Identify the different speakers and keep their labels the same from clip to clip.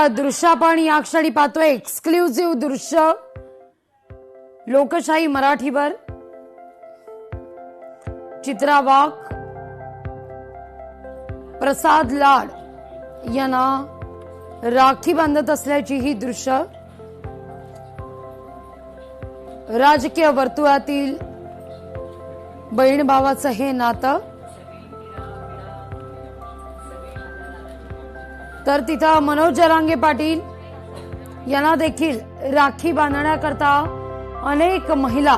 Speaker 1: दृश्य आपण या क्षणी पाहतोय एक्सक्लुझिव्ह दृश्य लोकशाही मराठीवर। चित्रा वाघ, प्रसाद लाड यांना राखी बांधत असल्याची ही दृश्य राजकीय वर्तुळातील बहीण भावाचं हे नातं। तर तिथं मनोज जरांगे पाटील यांना देखील राखी बांधण्याकरता अनेक महिला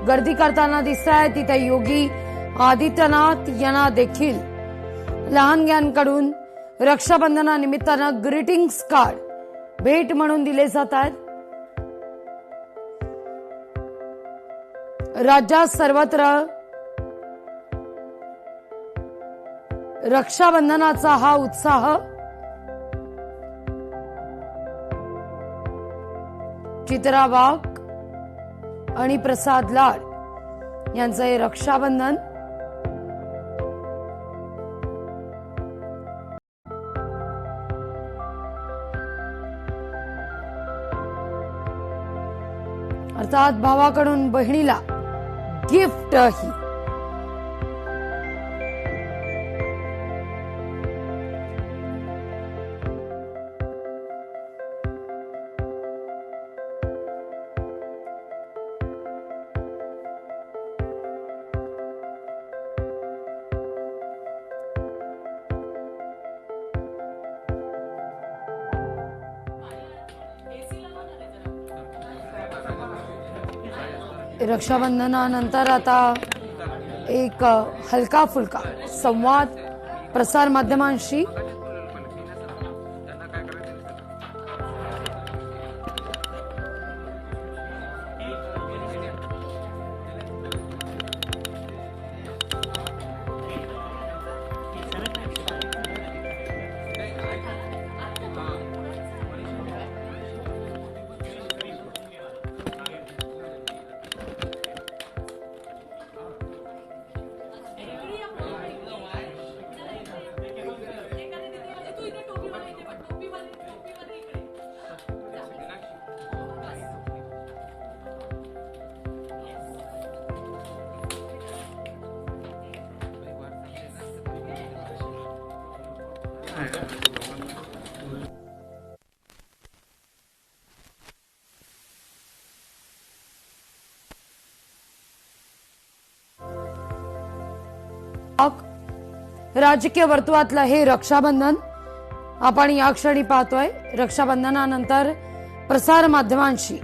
Speaker 1: गर्दी करताना दिसत आहेत। तिथे योगी आदित्यनाथ यांना देखील लहानग्यांकडून रक्षाबंधनानिमित्तानं ग्रीटिंग्स कार्ड भेट म्हणून दिले जात आहेत। राज्यात सर्वत्र रक्षाबंधनाचा हा उत्साह। चित्रा वाघ आणि प्रसाद लाड यांचं हे रक्षाबंधन। अर्थात भावाकडून बहिणीला गिफ्ट ही। रक्षाबंधनानंतर आता एक हलका फुलका संवाद प्रसार माध्यमांशी। राजकीय वर्तुळातलं हे रक्षाबंधन आपण या क्षणी पाहतोय। रक्षाबंधनानंतर प्रसार माध्यमांशी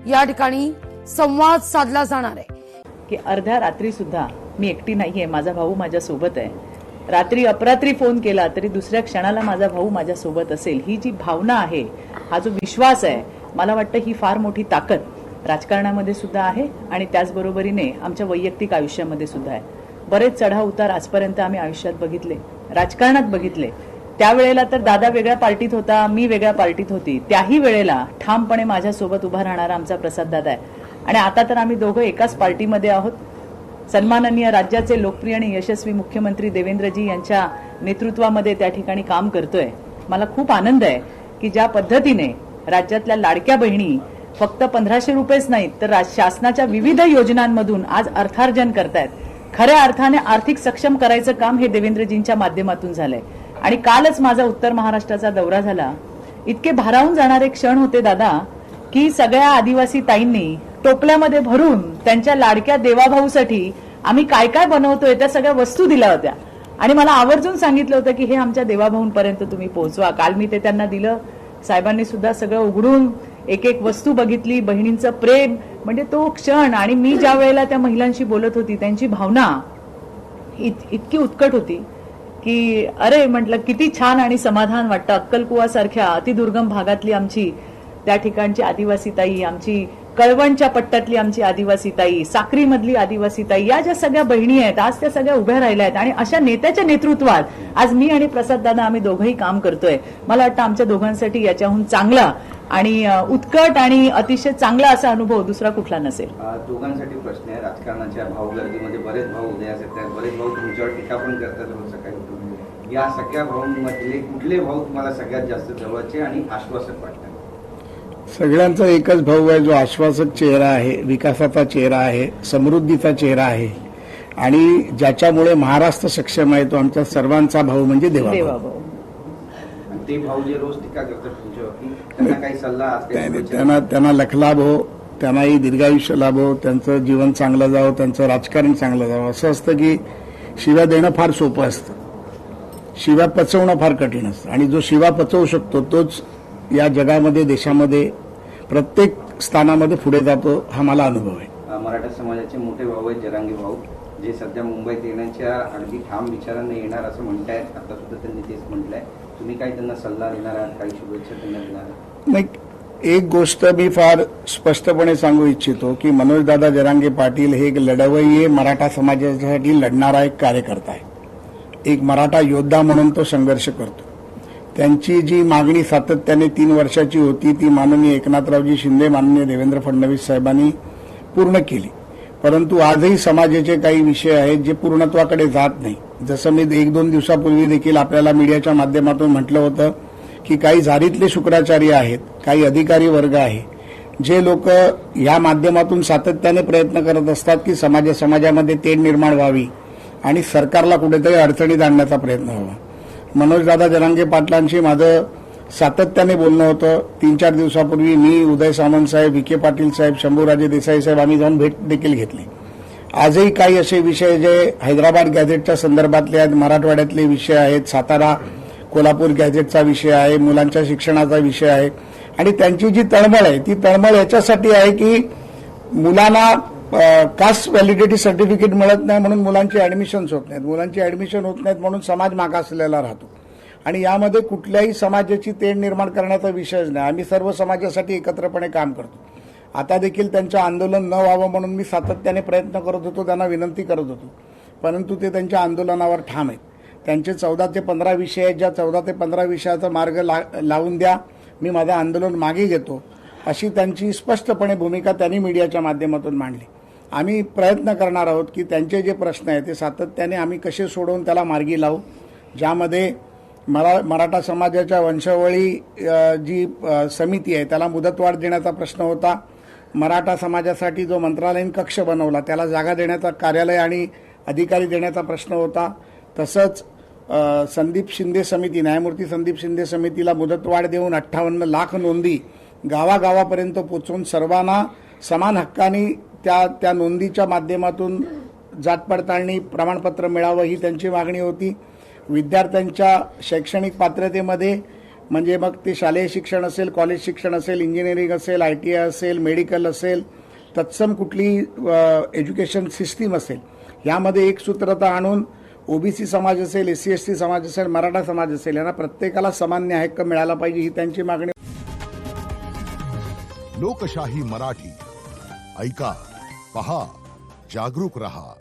Speaker 1: या ठिकाणी संवाद साधला जाणार आहे
Speaker 2: की अर्ध्या रात्री सुद्धा मी एकटी नाहीये, माझा भाऊ माझ्या सोबत आहे। रात्री अपरात्री फोन केला तरी दुसऱ्या क्षणाला माझा भाऊ माझ्या सोबत असेल, ही जी भावना आहे, हा जो विश्वास आहे, मला वाटतं ही फार मोठी ताकद राजकारणामध्ये सुद्धा आहे आणि त्याचबरोबरीने आमच्या वैयक्तिक आयुष्यामध्ये सुद्धा आहे। बरेच चढाव उतार आजपर्यंत आम्ही आयुष्यात बघितले, राजकारणात बघितले। त्यावेळेला तर दादा वेगळ्या पार्टीत होता, मी वेगळ्या पार्टीत होती, त्याही वेळेला ठामपणे माझ्यासोबत उभा राहणारा आमचा प्रसाद दादा आहे। आणि आता तर आम्ही दोघं एकाच पार्टीमध्ये आहोत। सन्माननीय राज्याचे लोकप्रिय आणि यशस्वी मुख्यमंत्री देवेंद्रजी यांच्या नेतृत्वामध्ये त्या ठिकाणी काम करतोय। मला खूप आनंद आहे की ज्या पद्धतीने राज्यातल्या लाडक्या बहिणी फक्त 1500 रुपयेच नाहीत तर शासनाच्या विविध योजनांमधून आज अर्थार्जन करतायत। खऱ्या अर्थाने आर्थिक सक्षम करायचं काम हे देवेंद्रजींच्या माध्यमातून झालंय। आणि कालच माझा उत्तर महाराष्ट्राचा दौरा झाला। इतके भारावून जाणारे क्षण होते दादा की सगळ्या आदिवासी ताईंनी टोपल्यामध्ये भरून त्यांच्या लाडक्या देवाभाऊसाठी आम्ही काय काय बनवतोय त्या सगळ्या वस्तू दिल्या होत्या आणि मला आवर्जून सांगितलं होतं की हे आमच्या देवाभाऊंपर्यंत तुम्ही पोहोचवा। काल मी ते त्यांना दिलं। साहेबांनी सुद्धा सगळं उघडून एक एक वस्तू बघितली, बहिणींचं प्रेम, म्हणजे तो क्षण। आणि मी ज्या वेळेला त्या महिलांशी बोलत होती त्यांची भावना इतकी उत्कट होती की अरे म्हटलं किती छान आणि समाधान वाटतं। अक्कलकुवासारख्या अतिदुर्गम भागातली आमची त्या ठिकाणची आदिवासी ताई, आमची कळवणच्या पट्ट्यातली आमची आदिवासी ताई, साक्रीमधली आदिवासी ताई, या ज्या सगळ्या बहिणी आहेत आज त्या सगळ्या उभ्या राहिल्या आहेत आणि अशा नेत्याच्या नेतृत्वात आज मी आणि प्रसाद दादा आम्ही दोघंही काम करतोय। मला वाटतं आमच्या दोघांसाठी याच्याहून चांगला आणि उत्कट आणि अतिशय चांगला असा अनुभव दुसरा कुठला नसेल।
Speaker 3: दोघांसाठी प्रश्न आहे, राजकारणाच्या भावगर्दीमध्ये बरेच भाऊ उदयास येतात, बरेच भाऊ तुमच्यावर टीका पण करतात रोज सकाळी। या सगळ्या भाऊंमधले कुठले भाऊ तुम्हाला सगळ्यात जास्त जवळचे आणि आश्वासक वाटतात?
Speaker 4: सगळ्यांचा एकच भाऊ आहे जो आश्वासक चेहरा आहे, विकासाचा चेहरा आहे, समृद्धीचा चेहरा आहे आणि ज्याच्यामुळे महाराष्ट्र सक्षम आहे तो आमच्या सर्वांचा भाऊ म्हणजे देवा.
Speaker 2: देवाभाऊ.
Speaker 3: आणि ते भाऊ जे रोज टीका करतात तुमच्यावरती, त्यांना काही सल्ला आज काही शुभेच्छा?
Speaker 4: त्यांना लखलाभ हो, त्यांनाही दीर्घायुष्य लाभो, त्यांचं जीवन चांगलं जावं, त्यांचं राजकारण चांगलं जावं. असं असतं की शिव्या देणं फार सोपं असतं, शिव्या पचवणं फार कठीण असतं आणि जो शिवा पचवू शकतो तोच या जगामध्ये देशामध्ये प्रत्येक स्थानामध्ये पुढे जातो, हा मला अनुभव आहे.
Speaker 3: मराठा समाजाचे मोठे भाऊ आहेत जरांगे भाऊ, जे सध्या मुंबईत येण्याच्या अगदी ठाम विचारांनी येणार असं म्हणतायत. आता सुद्धा त्यांनी तेच म्हटलंय. तुम्ही काही त्यांना सल्ला देणार आहात, काही शुभेच्छा त्यांना देणार आहात?
Speaker 4: नाही, एक गोष्ट मी फार स्पष्टपणे सांगू इच्छितो की मनोजदादा जरांगे पाटील हे एक लढवय्ये मराठा समाजासाठी लढणारा एक कार्यकर्ता आहे. एक मराठा योद्धा म्हणून तो संघर्ष करतो. त्यांची जी मागणी सातत्याने 3 वर्षाची होती ती माननीय एकनाथरावजी शिंदे, माननीय देवेंद्र फडणवीस साहेबांनी पूर्ण केली. परंतु आजही समाजाचे काही विषय आहेत जे पूर्णत्वाकडे जात नाही. जसं मी 1-2 दिवसापूर्वी देखील आपल्याला मीडियाच्या माध्यमातून म्हटलं होतं की काही झारीतले शुक्राचार्य आहेत, काही अधिकारी वर्ग आहे, जे लोक या माध्यमातून सातत्याने प्रयत्न करत असतात की समाजामध्ये तेढ निर्माण व्हावी आणि सरकारला कुठेतरी अडचणीत आणण्याचा प्रयत्न व्हावा. मनोजदादा जरांगे पाटलांशी माझं सातत्याने बोलणं होतं. 3-4 दिवसापूर्वी मी, उदय सामंत साहेब, विखे पाटील साहेब, शंभूराजे देसाई साहेब आम्ही जाऊन भेट देखील घेतली. आजही काही असे विषय जे हैदराबाद गॅझेटच्या संदर्भातले आहेत, मराठवाड्यातले विषय आहेत, सातारा कोल्हापूर गॅझेटचा विषय आहे, मुलांच्या शिक्षणाचा विषय आहे आणि त्यांची जी तळमळ आहे ती तळमळ याच्यासाठी आहे की मुलांना कास्ट व्हॅलिडिटी सर्टिफिकेट मिळत नाही म्हणून मुलांची ऍडमिशन्स होत नाहीत. मुलांची ऍडमिशन होत नाहीत म्हणून समाज मागासलेला राहतो आणि यामध्ये कुठल्याही समाजाची तेढ निर्माण करण्याचा विषयच नाही. आम्ही सर्व समाजासाठी एकत्रपणे काम करतो. आता देखील त्यांचं आंदोलन न व्हावं म्हणून मी सातत्याने प्रयत्न करत होतो, त्यांना विनंती करत होतो, परंतु ते त्यांच्या आंदोलनावर ठाम आहेत. त्यांचे 14 ते 15 विषय आहेत, ज्या 14 ते 15 विषयाचा मार्ग लावून द्या, मी माझं आंदोलन मागे घेतो, अशी त्यांची स्पष्टपणे भूमिका त्यांनी मीडियाच्या माध्यमातून मांडली. आम्ही प्रयत्न करणार आहोत की त्यांचे जे प्रश्न आहेत ते सातत्याने आम्ही कसे सोडवून त्याला मार्गी लावू, ज्यामध्ये मराठा समाजाच्या वंशावळी जी समिती आहे त्याला मुदतवाढ देण्याचा प्रश्न होता. मराठा समाजासाठी जो मंत्रालयीन कक्ष बनवला त्याला जागा देण्याचा, कार्यालय आणि अधिकारी देण्याचा प्रश्न होता. तसंच संदीप शिंदे समिती, न्यायमूर्ती संदीप शिंदे समितीला मुदतवाढ देऊन 58 लाख नोंदी गावागावापर्यंत पोचवून सर्वांना समान हक्कानी त्या नोंदीच्या माध्यमातून जात पडताळणी प्रमाणपत्र मिळावं ही त्यांची मागणी होती. विद्यार्थ्यांच्या शैक्षणिक पात्रतेमध्ये म्हणजे मग ते शालेय शिक्षण असेल, कॉलेज शिक्षण असेल, इंजिनिअरिंग असेल, ITI असेल, मेडिकल असेल, तत्सम कुठली एज्युकेशन सिस्टीम असेल, यामध्ये एक सूत्रता आणून OBC समाज असेल, SC ST समाज असेल, मराठा समाज असेल, यांना प्रत्येकाला समान न्याय हक्क मिळाला पाहिजे ही त्यांची मागणी.
Speaker 5: लोकशाही मराठी ऐका, पहा, जागरूक रहा.